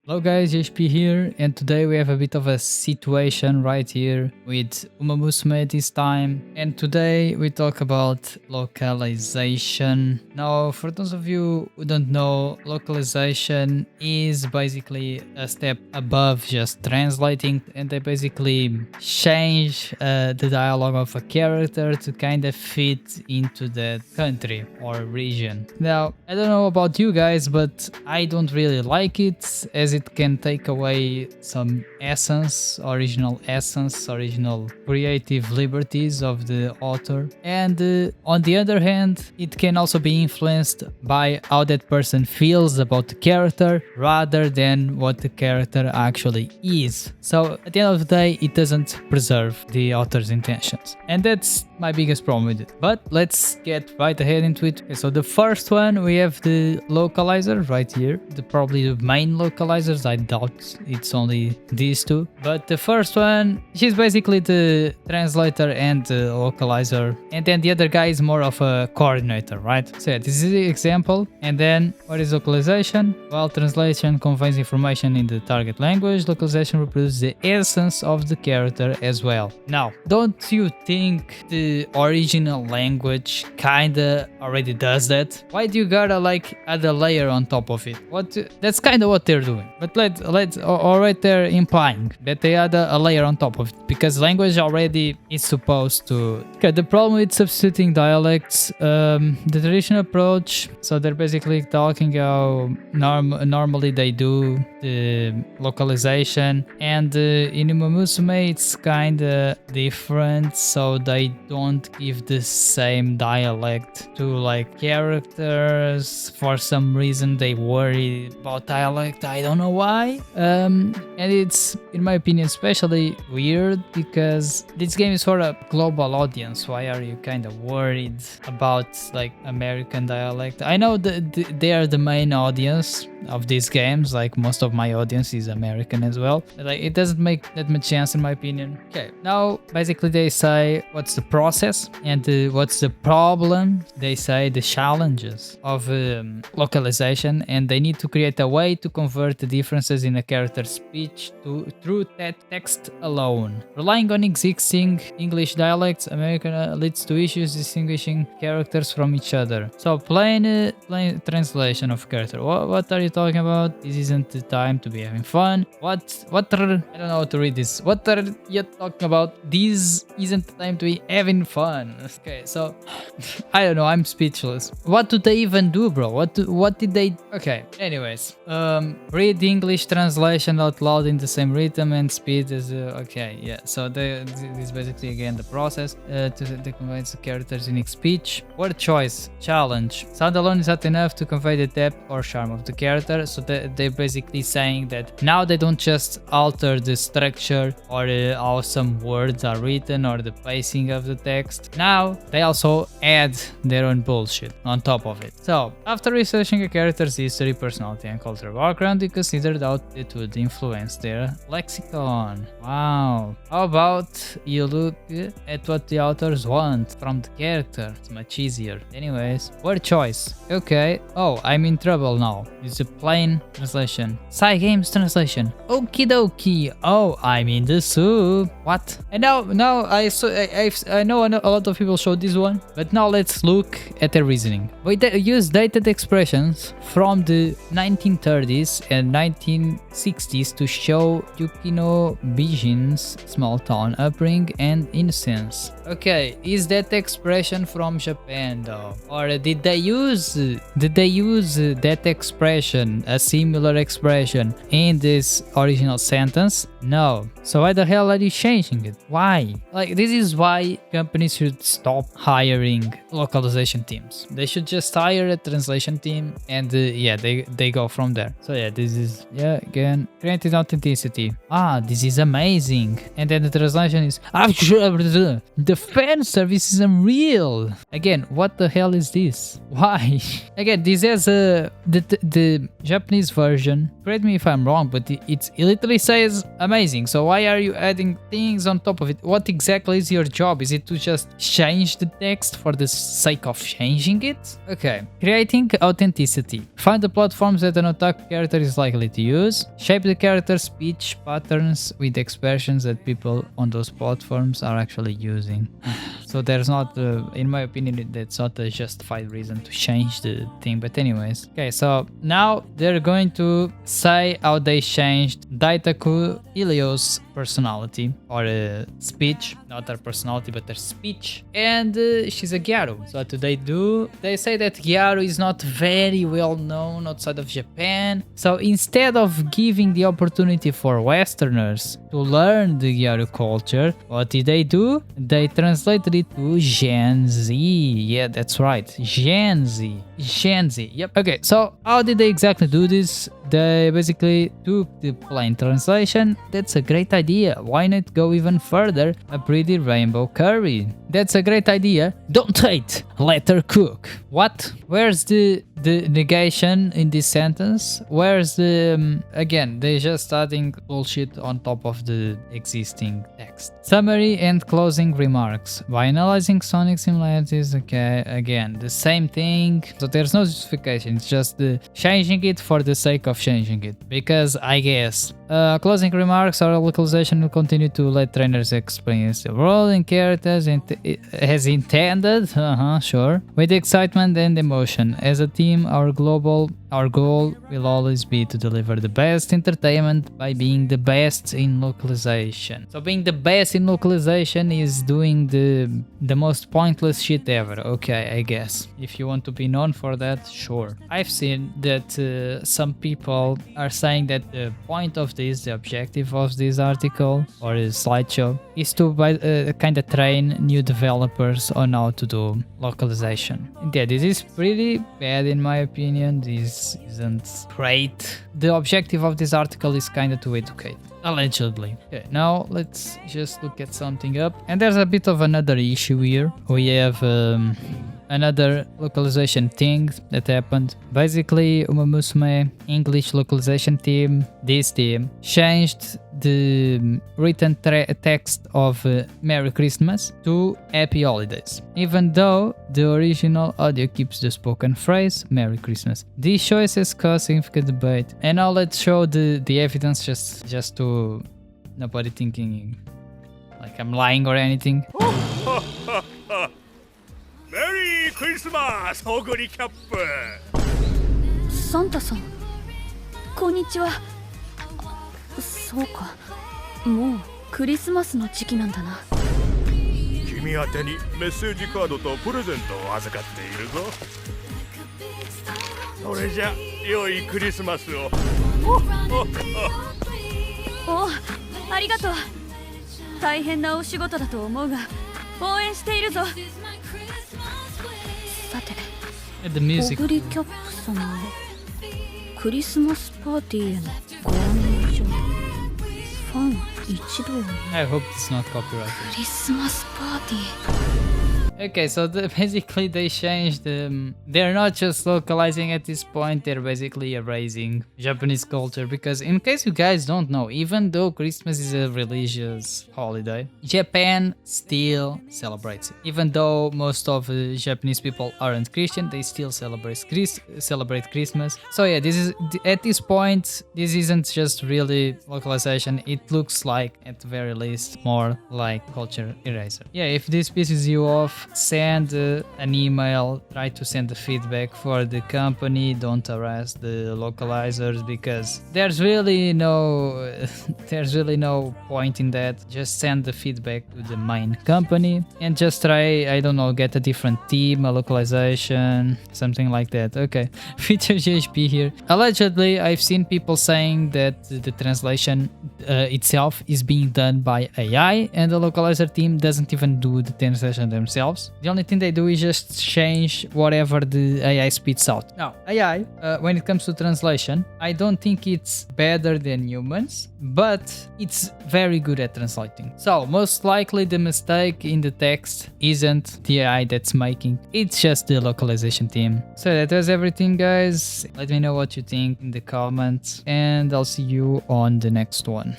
Hello guys, HP here, and today we have a bit of a situation right here with Uma Musume this time. And today we talk about localization. Now, for those of you who don't know, localization is basically a step above just translating, and they basically change the dialogue of a character to kind of fit into that country or region. Now, I don't know about you guys, but I don't really like it, as it can take away some original creative liberties of the author. And on the other hand, it can also be influenced by how that person feels about the character rather than what the character actually is. So at the end of the day, it doesn't preserve the author's intentions. And that's my biggest problem with it. But let's get right ahead into it. Okay, so the first one, we have the localizer right here. Probably the main localizers. I doubt it's only these two. But the first one, she's basically the translator and the localizer. And then the other guy is more of a coordinator, right? So yeah, this is the example. And then what is localization? Well, translation conveys information in the target language. Localization reproduces the essence of the character as well. Now, don't you think the original language kinda already does that? Why do you gotta like add a layer on top of it? That's kinda what they're doing. But let's alright, they're implying that they add a layer on top of it because language already is supposed to. Okay, the problem with substituting dialects, the traditional approach. So they're basically talking how normally they do the localization, and in Uma Musume it's kinda different. So they don't give the same dialect to like characters. For some reason they worry about dialect. I don't know why. And it's, in my opinion, especially weird because this game is for a global audience. Why are you kind of worried about like American dialect? I know they are the main audience of these games. Like most of my audience is American as well. Like it doesn't make that much sense in my opinion. Okay, now basically they say what's the process and what's the problem. They say the challenges of localization, and they need to create a way to convert the differences in a character's speech through that text alone. Relying on existing English dialects, American leads to issues distinguishing characters from each other. So plain translation of character. What are you talking about? This isn't the time to be having fun. What are, I don't know how to read this. What are you talking about? This isn't the time to be having fun. Okay, so I don't know, I'm speechless. What do they even do, bro? What did they? Okay, anyways, read the English translation out loud in the same rhythm and speed as okay, yeah. So this is basically again the process to convey the character's unique speech. Word choice, challenge. Sound alone is not enough to convey the depth or charm of the character. So they're basically saying that now they don't just alter the structure or how some words are written or the pacing of the text. Now they also add their own bullshit on top of it. So after researching a character's history, personality, and cultural background, you considered how it would influence their lexicon. Wow. How about you look at what the authors want from the character? It's much easier. Anyways, word choice. Okay. Oh, I'm in trouble now. It's a plain translation. Cygames translation. Okie dokie. Oh, I'm in the soup. What? And now I know a lot of people showed this one, but now let's look at the reasoning. We use dated expressions from the 1930s and 1960s to show Yukino Bijin's small town upbringing and innocence. Okay, is that expression from Japan though? Or did they use that expression, a similar expression, in this original sentence? No. So why the hell are you changing it? Why? Like, this is why companies should stop hiring localization teams. They should just hire a translation team, and yeah, they go from there. So yeah, this is, yeah, again, created authenticity. Ah, this is amazing. And then the translation is the fan service is unreal. Again, what the hell is this? Why? Again, this has the Japanese version. Correct me if I'm wrong, but it literally says amazing. So why are you adding things on top of it? What exactly is your job? Is it to just change the text for the sake of changing it? Okay. Creating authenticity. Find the platforms that an otaku character is likely to use. Shape the character's speech patterns with expressions that people on those platforms are actually using. So there's not, in my opinion, that's not a justified reason to change the thing. But anyways, okay, so now they're going to say how they changed Daitaku Ilio's personality or speech, not her personality, but her speech. And she's a Gyaru. So what do? They say that Gyaru is not very well known outside of Japan. So instead of giving the opportunity for Westerners to learn the Gyaru culture, what did they do? They translated it to Gen Z. Yeah, that's right. Gen Z. Gen Z. Yep. Okay, so how did they exactly do this? They basically took the plain translation. That's a great idea. Why not go even further? A pretty rainbow curry. That's a great idea. Don't hate, let her cook. What? Where's the negation in this sentence? Where's the again, they just adding bullshit on top of the existing text. Summary and closing remarks. By analyzing sonic similarities, okay, again, the same thing. So there's no justification. It's just changing it for the sake of changing it. Because I guess closing remarks, our localization will continue to let trainers experience the world and characters as intended, sure, with excitement and emotion. As a team, our goal will always be to deliver the best entertainment by being the best in localization. So being the best in localization is doing the most pointless shit ever. Okay, I guess. If you want to be known for that, sure. I've seen that some people are saying that the point of this, the objective of this article or a slideshow is to kind of train new developers on how to do localization. Yeah, this is pretty bad in my opinion. This isn't great. The objective of this article is kind of to educate. Allegedly. Okay, now let's just look at something up. And there's a bit of another issue here. We have another localization thing that happened. Basically, Uma Musume English localization team, this team, changed the written text of Merry Christmas to Happy Holidays, even though the original audio keeps the spoken phrase Merry Christmas. These choices cause significant debate, and now let's show the evidence just to nobody thinking like I'm lying or anything. Merry Christmas, Hoguri Cap! サンタさん、こんにちは。そうか、もうクリスマスの時期なんだな。君宛てにメッセージカードとプレゼントを預かっているぞ。それじゃ良いクリスマスを。お、ありがとう。大変なお仕事だと思うが、応援しているぞ。さて、オグリキャップ様へクリスマスパーティーへのご案内状。ファン一同へ。I hope it's not copyrighted. クリスマスパーティー。Okay, so basically they changed they're not just localizing at this point, they're basically erasing Japanese culture, because in case you guys don't know, even though Christmas is a religious holiday, Japan still celebrates it. Even though most of Japanese people aren't Christian, they still celebrate Christmas. So yeah, this is at this point, this isn't just really localization, it looks like at the very least more like culture eraser. Yeah, if this pisses you off, send an email, try to send the feedback for the company, don't harass the localizers, because there's really no point in that. Just send the feedback to the main company and just try, I don't know, get a different team, a localization, something like that. Okay, Feature GHP here. Allegedly, I've seen people saying that the translation itself is being done by AI and the localizer team doesn't even do the translation themselves. else. The only thing they do is just change whatever the AI spits out. Now, AI, when it comes to translation, I don't think it's better than humans, but it's very good at translating. So most likely the mistake in the text isn't the AI that's making, it's just the localization team. So that was everything, guys. Let me know what you think in the comments, and I'll see you on the next one.